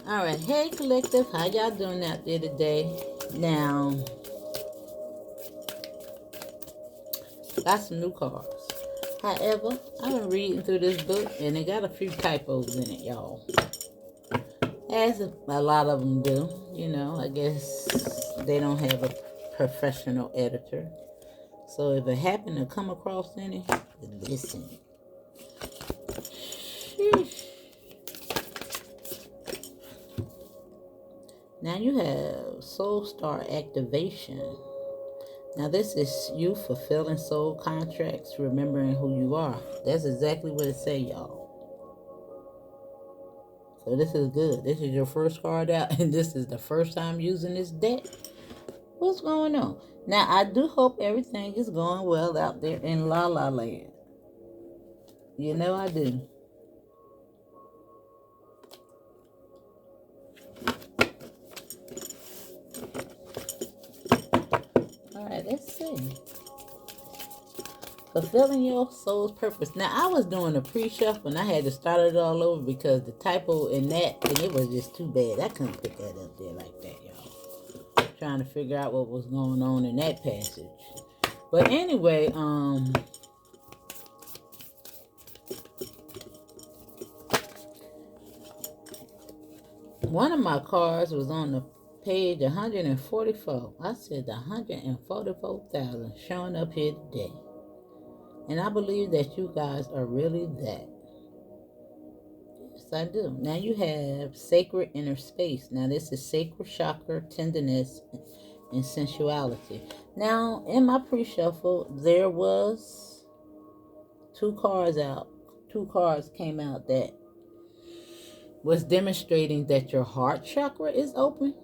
All right, hey collective, how y'all doing out there today? Now, got some new cards. However, I've been reading through this book and it got a few typos in it, y'all. As a lot of them do, you know. I guess they don't have a professional editor. So if it happened to come across any, listen. Sheesh. Now you have Soul Star Activation. Now this is you fulfilling soul contracts, remembering who you are. That's exactly what it say, y'all. So this is good. This is your first card out, and this is the first time using this deck. What's going on? Now I do hope everything is going well out there in La La Land. You know I do. All right, let's see. Fulfilling your soul's purpose. Now, I was doing a pre-shuffle and I had to start it all over because the typo in that, and it was just too bad. I couldn't put that up there like that, y'all. Trying to figure out what was going on in that passage. But anyway, one of my cards was on the page 144. I said 144,000 showing up here today. And I believe that you guys are really that. Yes, I do. Now you have sacred inner space. Now this is sacred chakra, tenderness, and sensuality. Now in my pre-shuffle, there was two cards out. Two cards came out that was demonstrating that your heart chakra is open.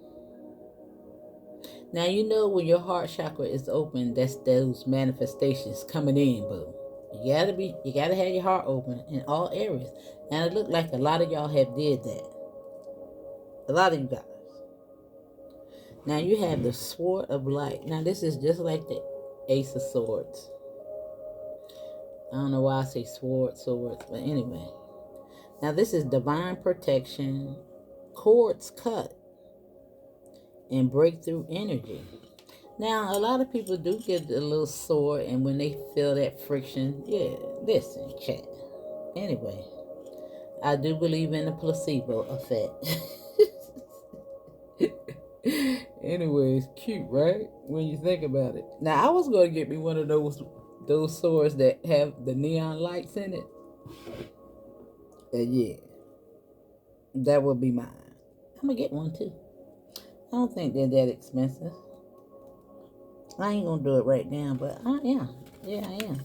Now you know when your heart chakra is open, that's those manifestations coming in, boo. You gotta have your heart open in all areas. And it looked like a lot of y'all have did that. A lot of you guys. Now you have the sword of light. Now this is just like the Ace of Swords. I don't know why I say swords, but anyway. Now this is divine protection, cords cut, and breakthrough energy. Now, a lot of people do get a little sore, and when they feel that friction, yeah, listen, chat. Anyway, I do believe in the placebo effect. Anyway, it's cute, right? When you think about it. Now, I was going to get me one of those swords that have the neon lights in it. And yeah, that would be mine. I'm going to get one too. I don't think they're that expensive. I ain't gonna do it right now, but I am. Yeah, I am.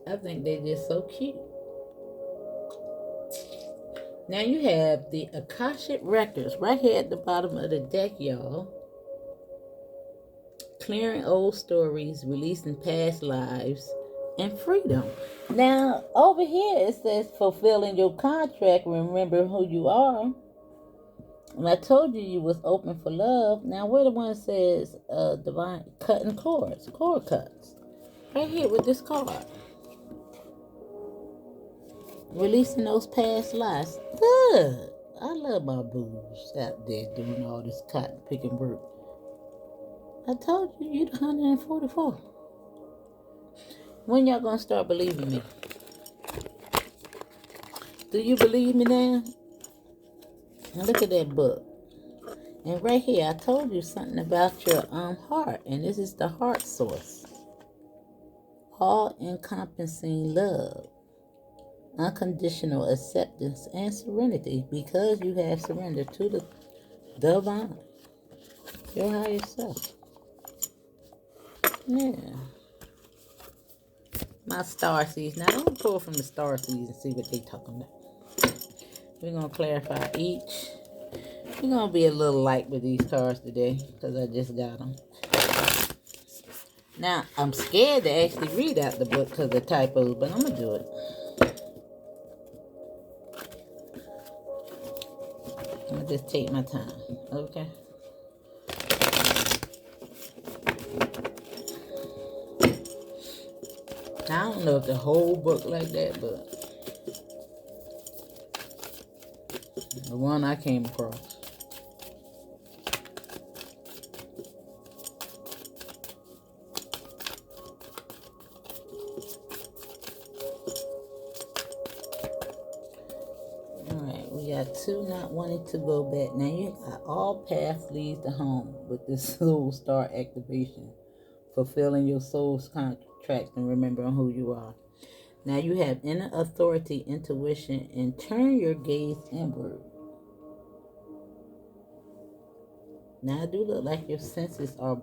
I think they're just so cute. Now you have the Akashic Records right here at the bottom of the deck, y'all. Clearing old stories, releasing past lives, and freedom. Now, over here it says fulfilling your contract, remember who you are. And I told you you was open for love. Now where the one says divine cutting cords, cord cuts. Right here with this card. Releasing those past lives. Good. I love my boobs out there doing all this cotton picking work. I told you you're 144. When y'all gonna start believing me? Do you believe me now? Now look at that book. And right here, I told you something about your heart. And this is the heart source. All-encompassing love. Unconditional acceptance and serenity. Because you have surrendered to the divine. Your higher self. Yeah. My star seeds. Now, I'm going to pull from the star seeds and see what they talking about. We're going to clarify each. We're going to be a little light with these cards today because I just got them. Now, I'm scared to actually read out the book because of the typos, but I'm going to do it. I'm going to just take my time, okay? I don't know if the whole book like that, but The one I came across. Alright, we got 2 not wanting to go back. Now you got all paths leads to home with this soul star activation. Fulfilling your soul's contract and remembering who you are. Now you have inner authority, intuition, and turn your gaze inward. Now it do look like your senses are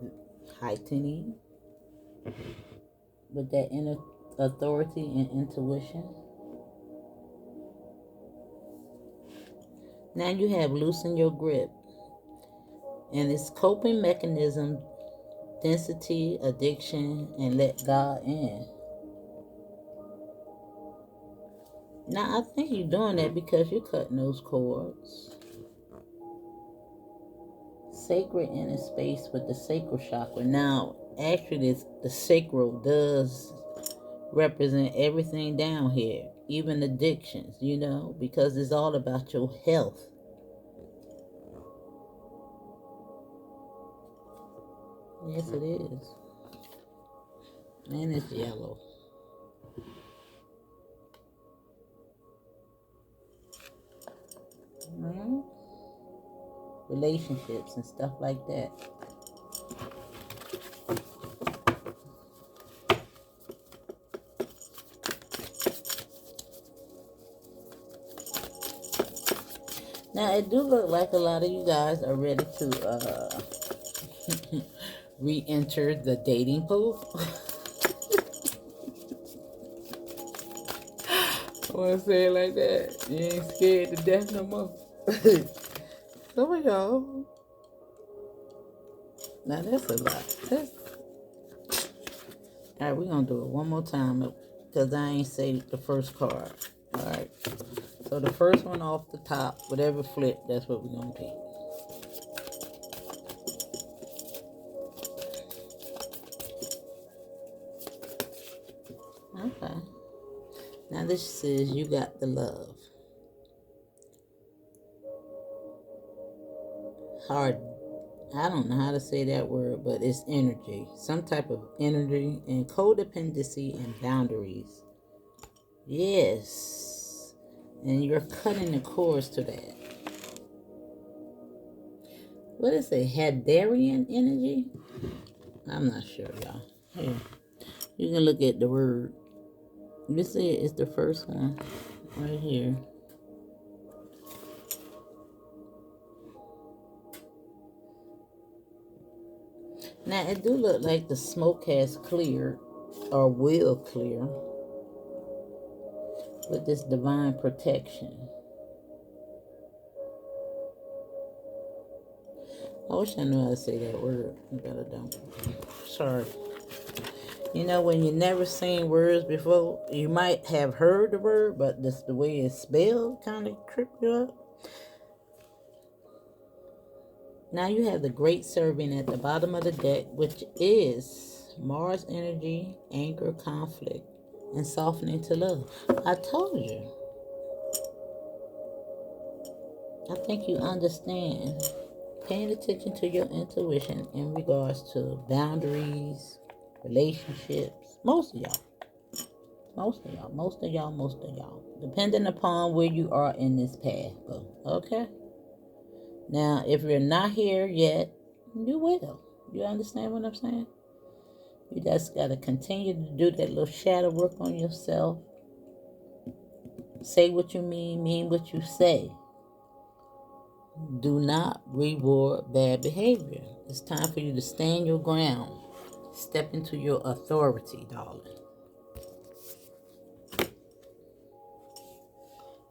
heightening with that inner authority and intuition. Now you have loosen your grip. And its coping mechanism, density, addiction, and let God in. Now I think you're doing that because you're cutting those cords. Sacred inner space with the sacral chakra. Now, actually, the sacral does represent everything down here, even addictions, because it's all about your health. Yes, it is. And it's yellow. Mm-hmm. Relationships and stuff like that. Now, it do look like a lot of you guys are ready to re-enter the dating pool. I want to say it like that. You ain't scared to death no more. Some of y'all. Now, that's a lot. Alright, we're going to do it one more time because I ain't say the first card. Alright. So the first one off the top, whatever flip, that's what we're going to pick. Okay. Now this says you got the love. Hard. I don't know how to say that word, but it's energy. Some type of energy and codependency and boundaries. Yes. And you're cutting the cords to that. What is it? Hadarian energy? I'm not sure, y'all. Here. You can look at the word. You see it's the first one right here. Now it do look like the smoke has cleared or will clear with this divine protection. I wish I knew how to say that word, but I don't. Sorry. When you never seen words before, you might have heard the word, but the way it's spelled kind of trip you up. Now you have the Great Serving at the bottom of the deck, which is Mars energy, anger, conflict, and softening to love. I told you. I think you understand. Paying attention to your intuition in regards to boundaries, relationships. Most of y'all. Depending upon where you are in this path, though. Okay? Now, if you're not here yet, you will. You understand what I'm saying? You just got to continue to do that little shadow work on yourself. Say what you mean what you say. Do not reward bad behavior. It's time for you to stand your ground. Step into your authority, darling.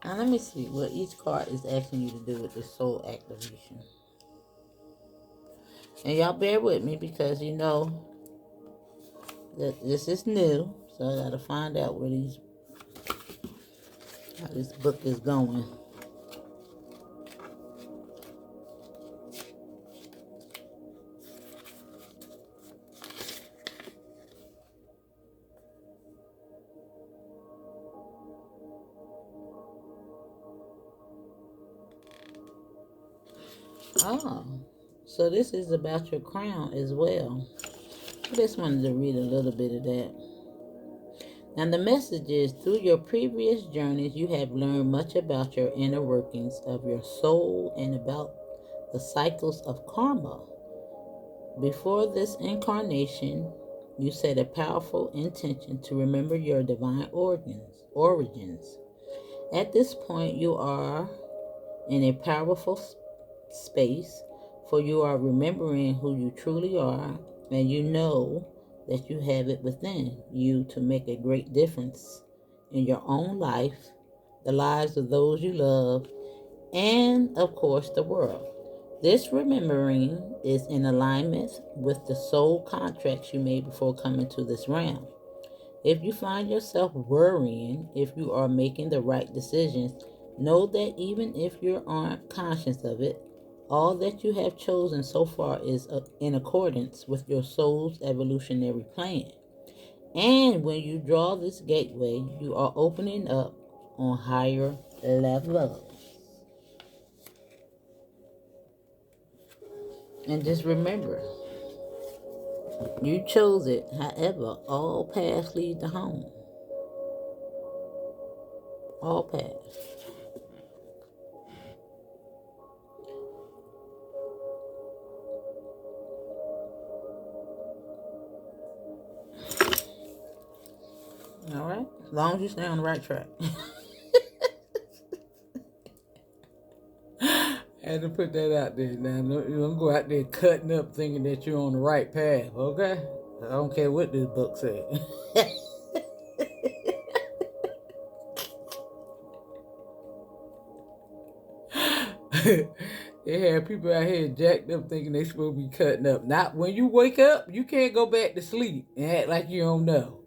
Now let me see what each card is asking you to do with this soul activation. And y'all bear with me because that this is new. So I gotta find out how this book is going. Oh, so this is about your crown as well. I just wanted to read a little bit of that. Now, the message is through your previous journeys, you have learned much about your inner workings of your soul and about the cycles of karma. Before this incarnation, you set a powerful intention to remember your divine origins. At this point, you are in a powerful space, for you are remembering who you truly are, and you know that you have it within you to make a great difference in your own life, the lives of those you love, and of course, the world. This remembering is in alignment with the soul contracts you made before coming to this realm. If you find yourself worrying if you are making the right decisions, know that even if you aren't conscious of it, all that you have chosen so far is in accordance with your soul's evolutionary plan. And when you draw this gateway, you are opening up on higher levels. And just remember, you chose it. However, all paths lead to home. All paths. All right? As long as you stay on the right track. I had to put that out there. Now, you don't go out there cutting up thinking that you're on the right path, okay? I don't care what this book said. They have people out here jacked up thinking they supposed to be cutting up. Not when you wake up, you can't go back to sleep and act like you don't know.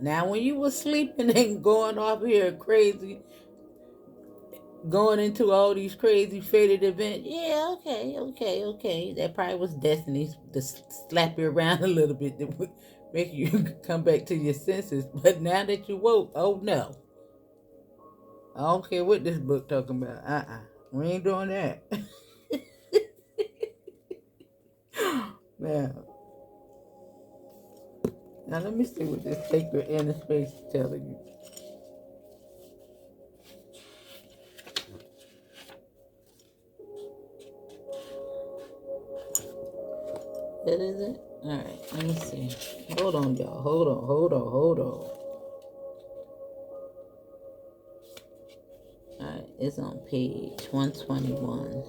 Now, when you was sleeping and going off here crazy, going into all these crazy fated events, yeah, okay. That probably was destiny to slap you around a little bit to make you come back to your senses. But now that you woke, oh no. I don't care what this book talking about. We ain't doing that. Now, now let me see what this sacred inner space is telling you. That is it? Alright, let me see. Hold on, y'all. Hold on. Alright, it's on page 121.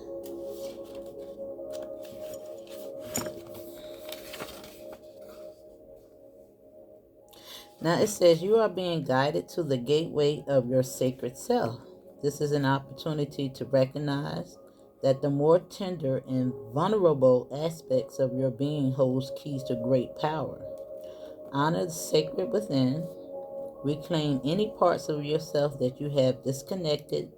Now it says you are being guided to the gateway of your sacred self. This is an opportunity to recognize that the more tender and vulnerable aspects of your being holds keys to great power. Honor the sacred within. Reclaim any parts of yourself that you have disconnected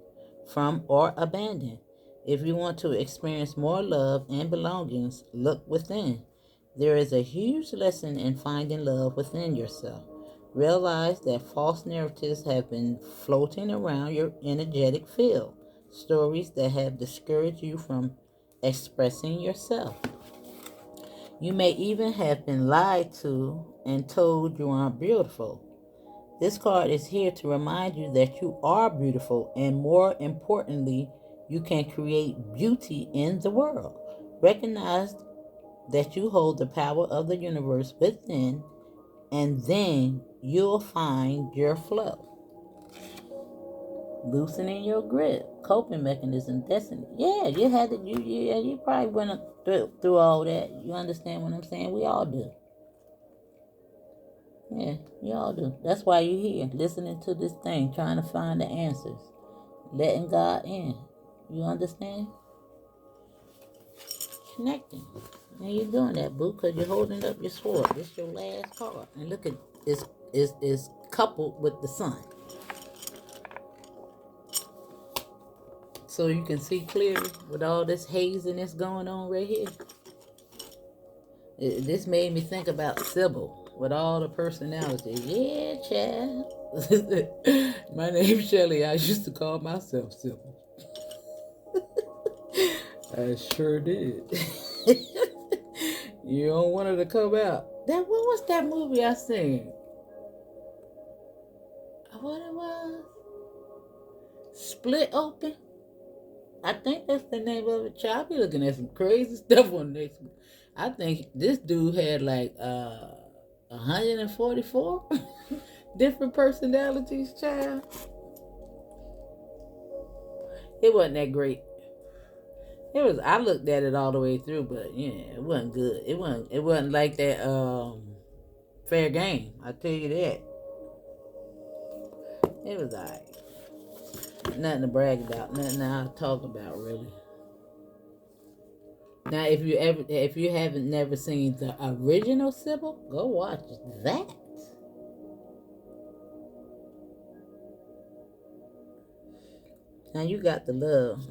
from or abandoned. If you want to experience more love and belongings, look within. There is a huge lesson in finding love within yourself. Realize that false narratives have been floating around your energetic field, stories that have discouraged you from expressing yourself. You may even have been lied to and told you aren't beautiful. This card is here to remind you that you are beautiful, and more importantly, you can create beauty in the world. Recognize that you hold the power of the universe within, and then you'll find your flow. Loosening your grip, coping mechanism, destiny. Yeah, you had to. You probably went through all that. You understand what I'm saying? We all do. Yeah, you all do. That's why you're here, listening to this thing, trying to find the answers, letting God in. You understand? Connecting. And you're doing that, boo, because you're holding up your sword. This is your last card. And look at it's coupled with the sun. So you can see clearly with all this haziness going on right here. This made me think about Sybil with all the personality. Yeah, child. My name's Shelly. I used to call myself Sybil. I sure did. You don't want it to come out. What was that movie I seen? What it was? Split Open? I think that's the name of it. Child, I be looking at some crazy stuff on next. I think this dude had like 144 different personalities, child. It wasn't that great. It was. I looked at it all the way through, but yeah, it wasn't good. It wasn't. It wasn't like that. Fair Game. I tell you that. It was alright. Nothing to brag about. Nothing I'll talk about really. Now, if you haven't never seen the original Sybil, go watch that. Now you got the love.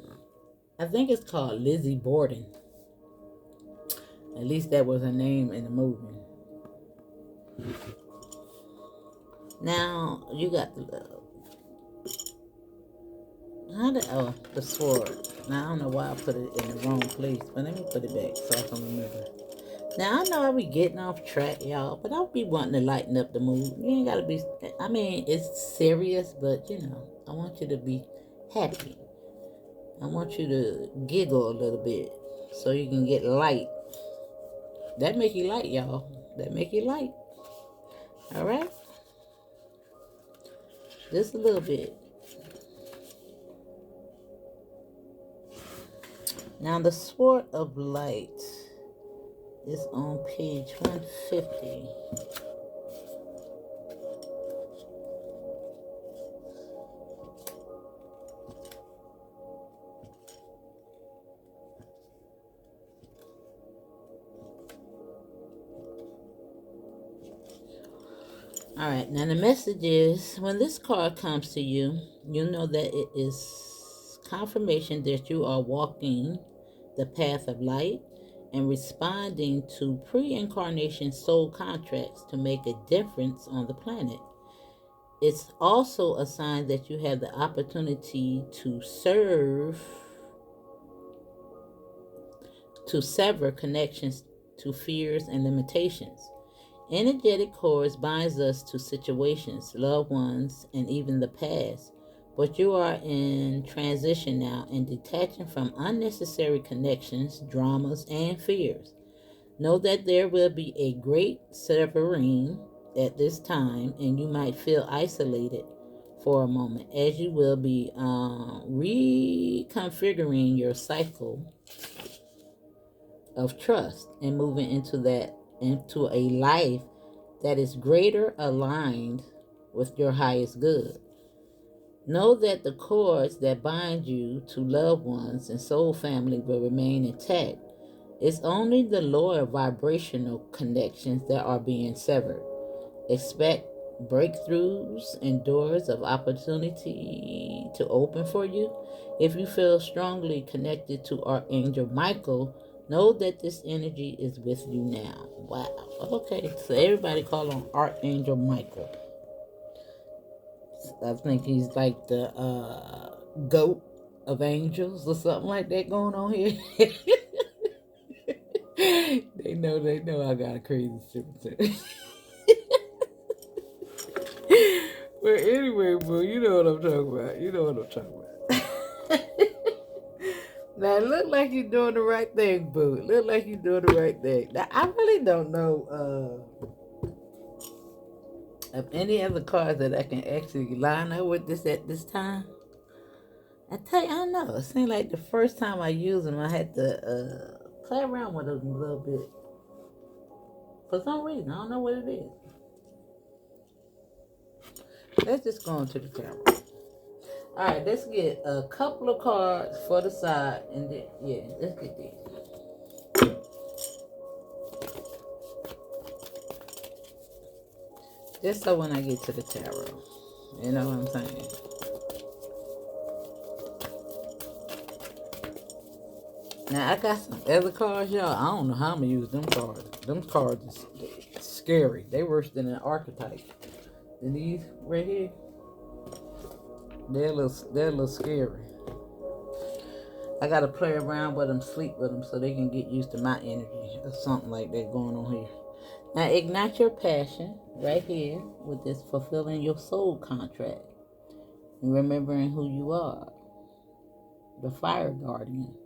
I think it's called Lizzie Borden. At least that was her name in the movie. Now you got the love. The sword. Now I don't know why I put it in the wrong place, but let me put it back so I can remember. Now I know I be getting off track, y'all, but I'll be wanting to lighten up the mood. You ain't gotta be. I mean, it's serious, but I want you to be happy. I want you to giggle a little bit so you can get light. That make you light, y'all. That make you light. All right, just a little bit. Now the Sword of Light is on page 150. All right, now the message is when this card comes to you, you know that it is confirmation that you are walking the path of light and responding to pre-incarnation soul contracts to make a difference on the planet. It's also a sign that you have the opportunity to sever connections to fears and limitations. Energetic cords binds us to situations, loved ones, and even the past. But you are in transition now and detaching from unnecessary connections, dramas, and fears. Know that there will be a great severing at this time, and you might feel isolated for a moment as you will be reconfiguring your cycle of trust and moving into a life that is greater aligned with your highest good. Know that the cords that bind you to loved ones and soul family will remain intact. It's only the lower vibrational connections that are being severed. Expect breakthroughs and doors of opportunity to open for you. If you feel strongly connected to Archangel Michael, know that this energy is with you now. Wow. Okay, so everybody call on Archangel Michael. I think he's like the goat of angels or something like that going on here. They know I got a crazy cemetery. But anyway, boo, you know what I'm talking about. You know what I'm talking about. Now, it look like you're doing the right thing, boo. It look like you're doing the right thing. Now, I really don't know of any other cards that I can actually line up with this at this time. I tell you, I don't know. It seemed like the first time I used them, I had to play around with them a little bit. For some reason, I don't know what it is. Let's just go into the camera. All right, let's get a couple of cards for the side, and then let's get these. Just so when I get to the tarot, you know what I'm saying. Now I got some other cards, y'all. I don't know how I'm gonna use them cards. Them cards is scary. They worse than an archetype. And these right here, they're a little scary. I gotta play around with them, sleep with them, so they can get used to my energy or something like that going on here. Now ignite your passion right here with this fulfilling your soul contract and remembering who you are, the fire guardian.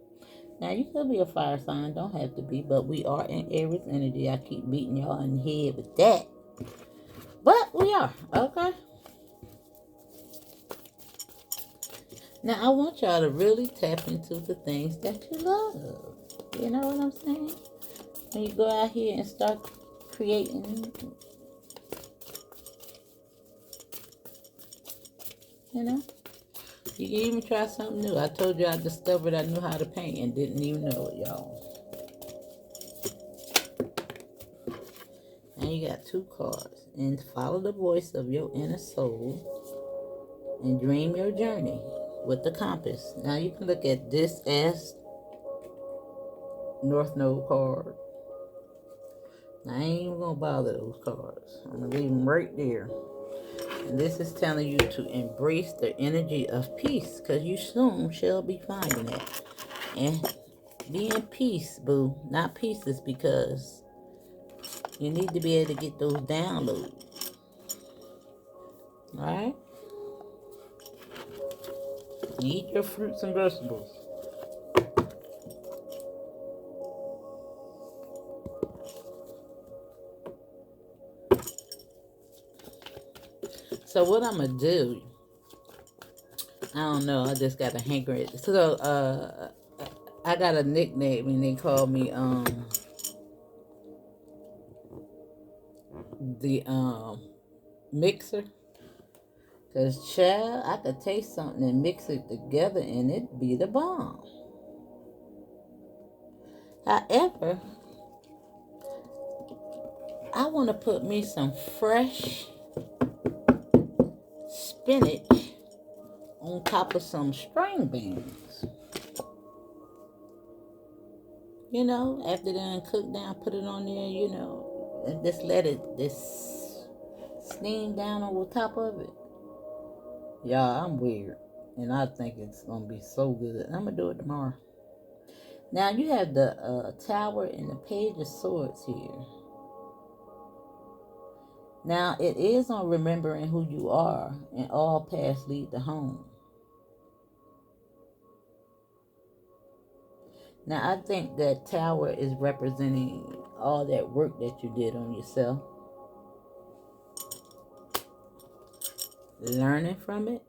Now you could be a fire sign, don't have to be, but we are in Aries energy. I keep beating y'all in the head with that, but we are okay. Now I want y'all to really tap into the things that you love. You know what I'm saying? When you go out here and start creating, you know, you can even try something new. I told you I discovered I knew how to paint and didn't even know it, y'all. And you got 2 cards. And follow the voice of your inner soul and dream your journey with the compass. Now you can look at this as North Node card. Now, I ain't even gonna bother those cards. I'm gonna leave them right there. And this is telling you to embrace the energy of peace, because you soon shall be finding it. And be in peace, boo. Not pieces, because you need to be able to get those downloads. Alright? Eat your fruits and vegetables. So what I'm going to do, I don't know, I just got a hankering. So, I got a nickname and they call me, the, mixer. Because, child, I could taste something and mix it together and it'd be the bomb. However, I want to put me some fresh spinach on top of some string beans. You know, after they're cooked down, put it on there, you know, and just let it steam down over top of it. Y'all, I'm weird. And I think it's going to be so good. I'm going to do it tomorrow. Now, you have the Tower and the Page of Swords here. Now, it is on remembering who you are, and all paths lead to home. Now, I think that Tower is representing all that work that you did on yourself. Learning from it.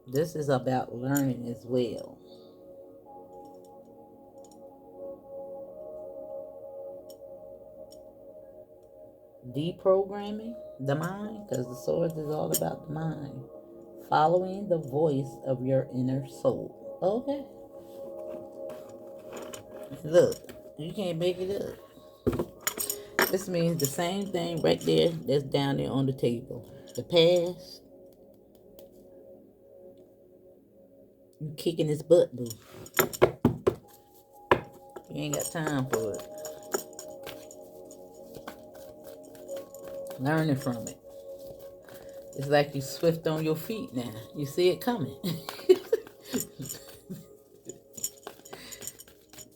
This is about learning as well. Deprogramming the mind, because the swords is all about the mind. Following the voice of your inner soul. Okay. Look, you can't make it up. This means the same thing right there that's down there on the table. The past. You kicking his butt, boo. You ain't got time for it. Learning from it. It's like you swift on your feet now. You see it coming.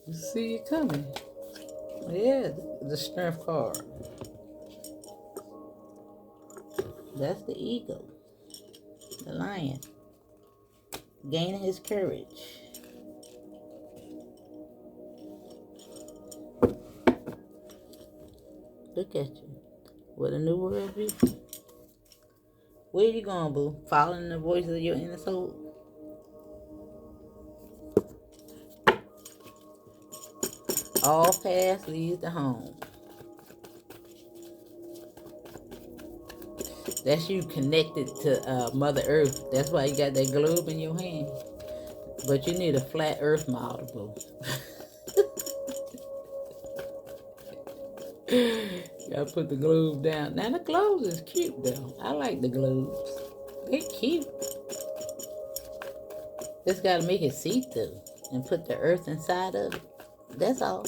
You see it coming. Yeah, the strength card. That's the ego. The lion. Gaining his courage. Look at you. With a new world view. Where you going, boo? Following the voice of your inner soul? All paths leads to home. That's you connected to Mother Earth. That's why you got that globe in your hand. But you need a flat Earth model, boo. Gotta put the globe down. Now the globes is cute though. I like the globes. They cute. Just gotta make it see-through and put the earth inside of it. That's all.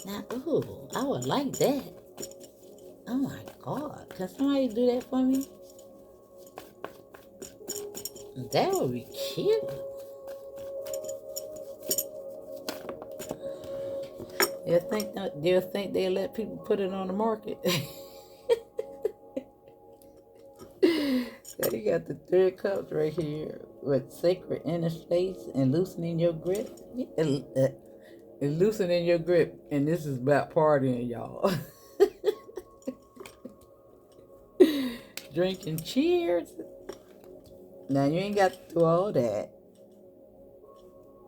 Now, ooh, I would like that. Oh my God. Can somebody do that for me? That would be cute. They'll think they let people put it on the market. So you got the 3 cups right here with sacred inner space and loosening your grip. And loosening your grip, and this is about partying, y'all. Drinking cheers. Now you ain't got to do all that,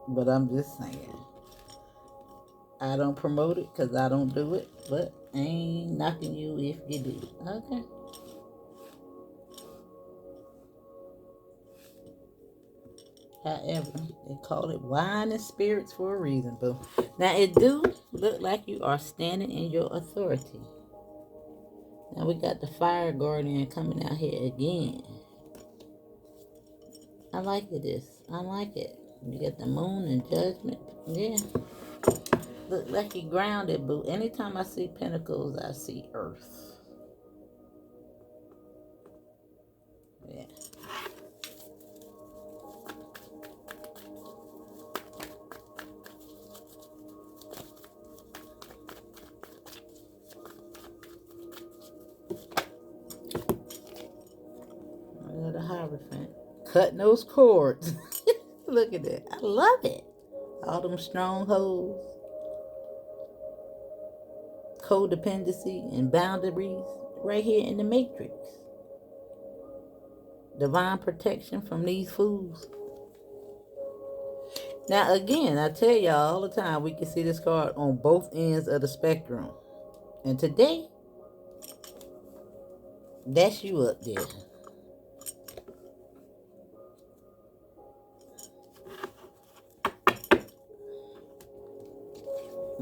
but I'm just saying. I don't promote it because I don't do it, but I ain't knocking you if you do. Okay. However, they call it wine and spirits for a reason, boo. Now it do look like you are standing in your authority. Now we got the fire guardian coming out here again. I like this. I like it. You get the moon and judgment. Yeah. Look like you grounded, boo. Anytime I see pentacles, I see earth. Yeah. The Hierophant. Cutting those cords. Look at that. I love it. All them strongholds, codependency, and boundaries right here in the matrix. Divine protection from these fools. Now again, I tell y'all all the time, we can see this card on both ends of the spectrum. And today, that's you up there.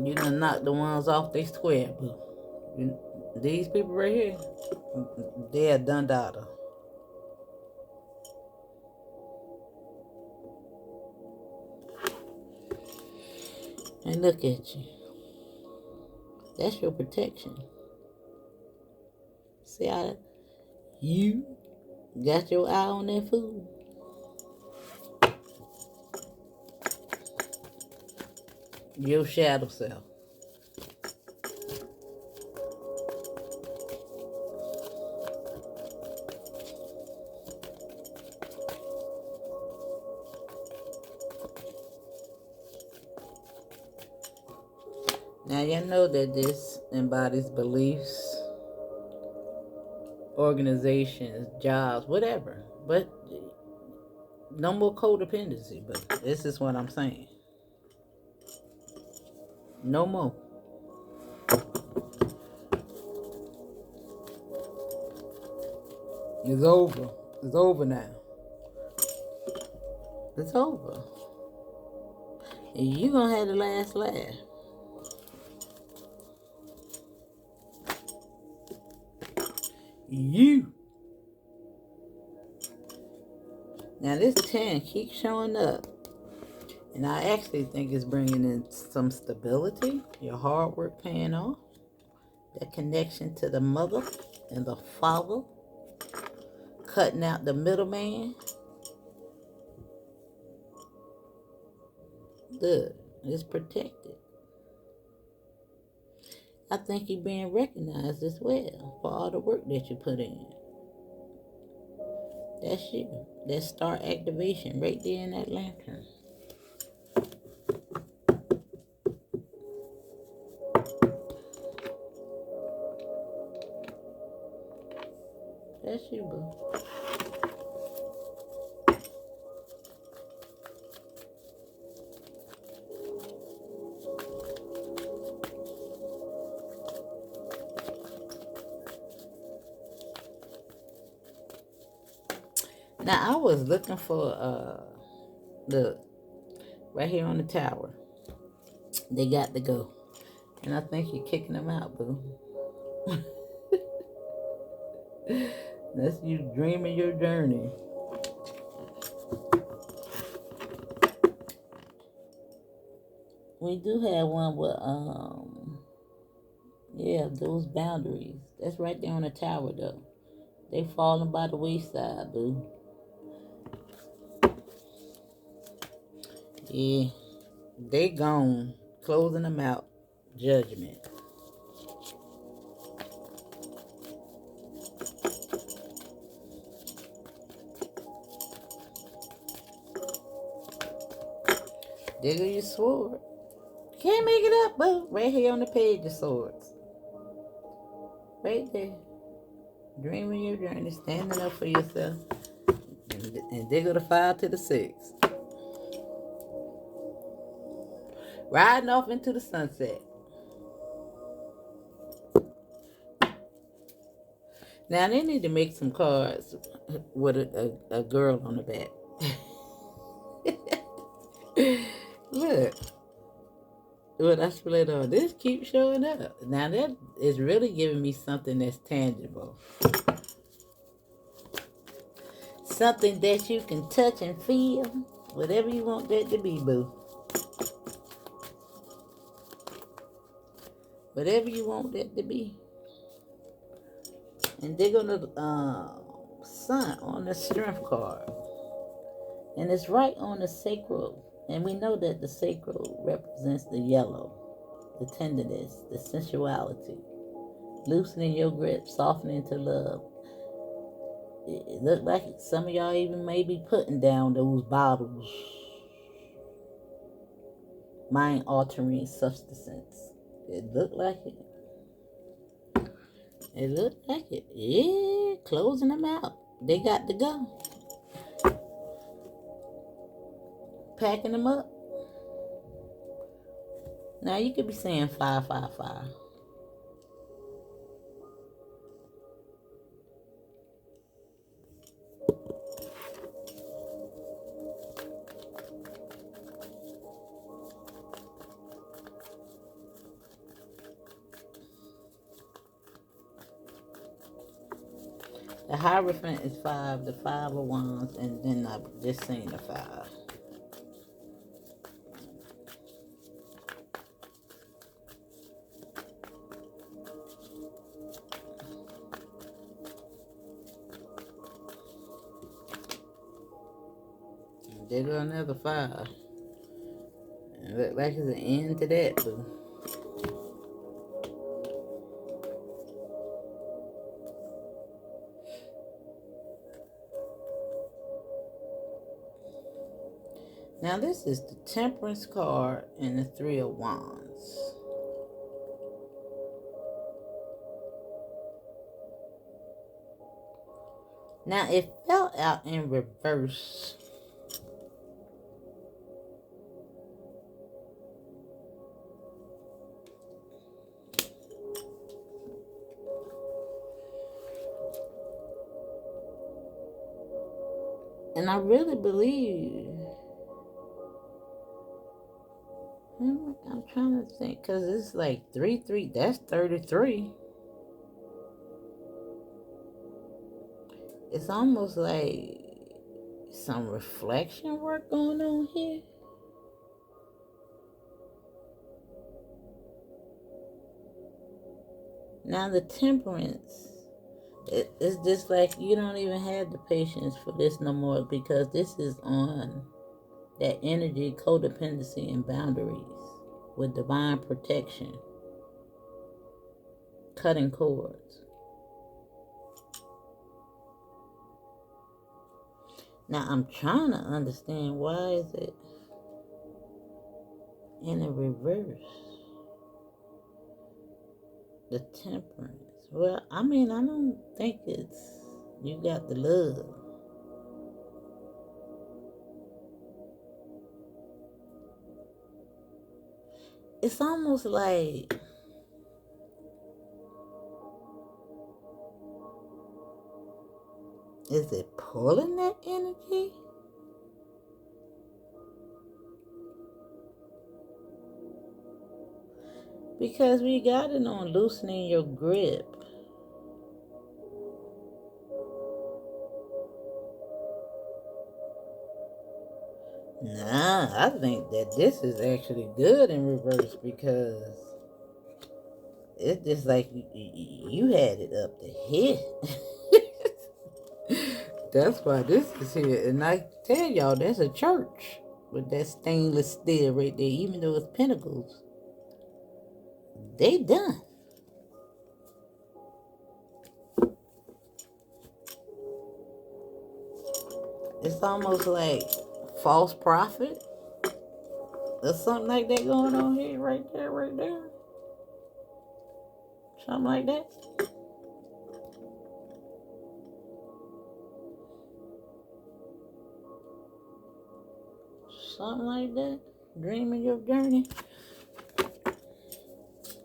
You done knock the ones off they square, boo. These people right here, they're done data. And look at you. That's your protection. See how you got your eye on that food? Your shadow self. Now y'all know that this embodies beliefs, organizations, jobs, whatever. But no more codependency, but this is what I'm saying. No more. It's over. It's over now. It's over. And you gonna have the last laugh. You. Now this 10 keeps showing up. And I actually think it's bringing in some stability. Your hard work paying off. That connection to the mother and the father. Cutting out the middleman. Good. It's protected. I think you're being recognized as well for all the work that you put in. That's you. That star activation right there in that lantern. That's you, boo. Now I was looking for look, right here on the tower. They got to go. And I think you're kicking them out, boo. That's you dreaming your journey. We do have one with yeah, those boundaries. That's right there on the tower though. They falling by the wayside, boo. Yeah. They gone. Closing them out. Judgment. There go your sword. Can't make it up, boo. Right here on the page of swords. Right there. Dreaming your journey, standing up for yourself. And there go the 5 to the 6. Riding off into the sunset. Now they need to make some cards with a girl on the back. Look. What I split on. This keeps showing up. Now that is really giving me something that's tangible. Something that you can touch and feel. Whatever you want that to be, boo. Whatever you want that to be. And they're going to sun on the strength card. And it's right on the sacral. And we know that the sacral represents the yellow, the tenderness, the sensuality. Loosening your grip, softening to love. It looked like some of y'all even may be putting down those bottles. Mind-altering substances. It looked like it. It looked like it. Yeah, closing them out. They got to go. Packing them up. Now you could be saying 555. The Hierophant is 5, the 5 of Wands, and then I just seen the 5. And there go another 5. It look like it's an end to that, boo. Now this is the Temperance card and the 3 of Wands. Now it fell out in reverse. And I really believe, I'm trying to think, because it's like 3, 3, that's 33. It's almost like some reflection work going on here. Now the Temperance, it's just like you don't even have the patience for this no more, because this is on that energy, codependency, and boundaries with divine protection, cutting cords. Now I'm trying to understand, why is it in a reverse? The Temperance. Well, I mean, I don't think it's, you got the love. It's almost like is it pulling that energy? Because we got it on loosening your grip. Nah, I think that this is actually good in reverse, because it's just like you had it up to here. That's why this is here. And I tell y'all, there's a church with that stainless steel right there, even though it's pentacles. They done. It's almost like false prophet. There's something like that going on here, right there, right there. Something like that. Something like that. Dreaming your journey.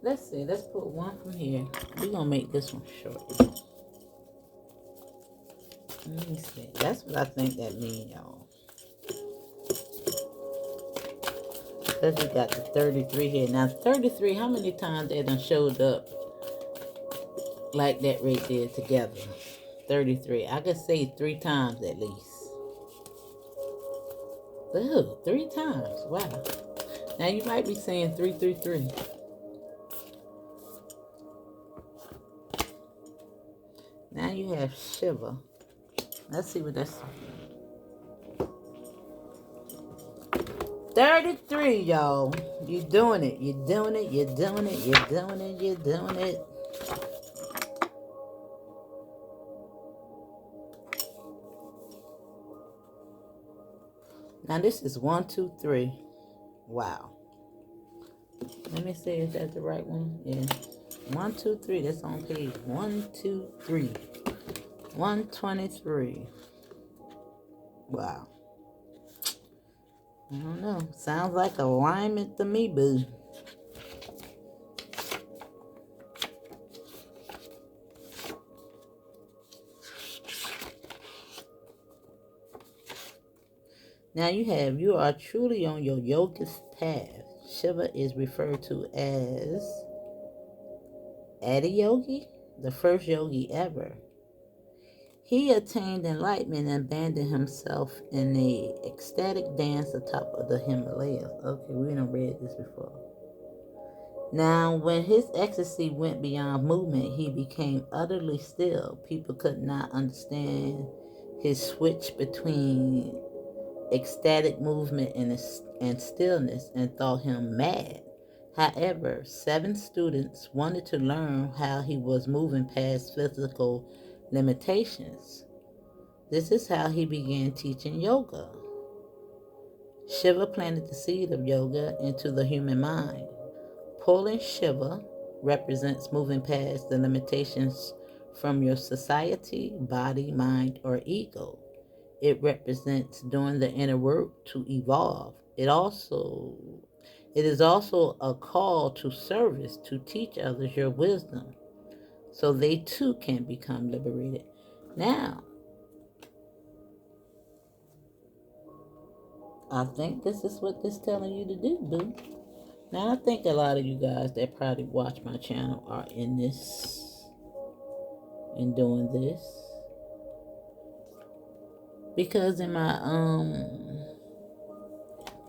Let's see. Let's put one from here. We're going to make this one short. Let me see. That's what I think that means, y'all. Because we got the 33 here. Now, 33, how many times they done showed up like that right there together? 33. I could say 3 times at least. Ooh, 3 times. Wow. Now, you might be saying 333. Now you have Shiva. Let's see what that's. 33, y'all. You're doing it. You're doing it. You're doing it. You're doing it. You're doing it. Now this is 1, 2, 3. Wow. Let me see if that's the right one. Yeah. 1, 2, 3. That's on page 1, 2, 3. 123. Wow. I don't know. Sounds like alignment to me, boo. Now you are truly on your yoga's path. Shiva is referred to as Adiyogi, the first yogi ever. He attained enlightenment and abandoned himself in a ecstatic dance atop of the Himalayas. Okay, we done read this before. Now, when his ecstasy went beyond movement, he became utterly still. People could not understand his switch between ecstatic movement and stillness and thought him mad. However, 7 students wanted to learn how he was moving past physical limitations. This is how he began teaching yoga. Shiva planted the seed of yoga into the human mind. Pulling Shiva represents moving past the limitations from your society, body, mind, or ego. It represents doing the inner work to evolve. It is also a call to service to teach others your wisdom so they too can become liberated. Now, I think this is what this is telling you to do, boo. Now, I think a lot of you guys that probably watch my channel are in doing this. Because in my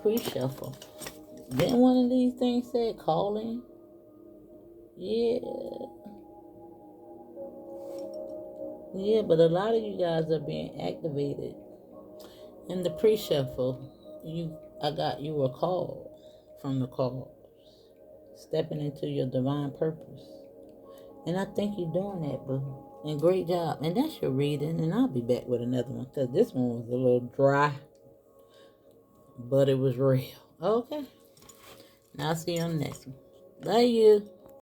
pre-shuffle, then one of these things said calling. Yeah. Yeah, but a lot of you guys are being activated. In the pre-shuffle, you were called from the call. Stepping into your divine purpose. And I think you're doing that, boo. And great job. And that's your reading. And I'll be back with another one. Because this one was a little dry. But it was real. Okay. Now I'll see you on the next one. Love you.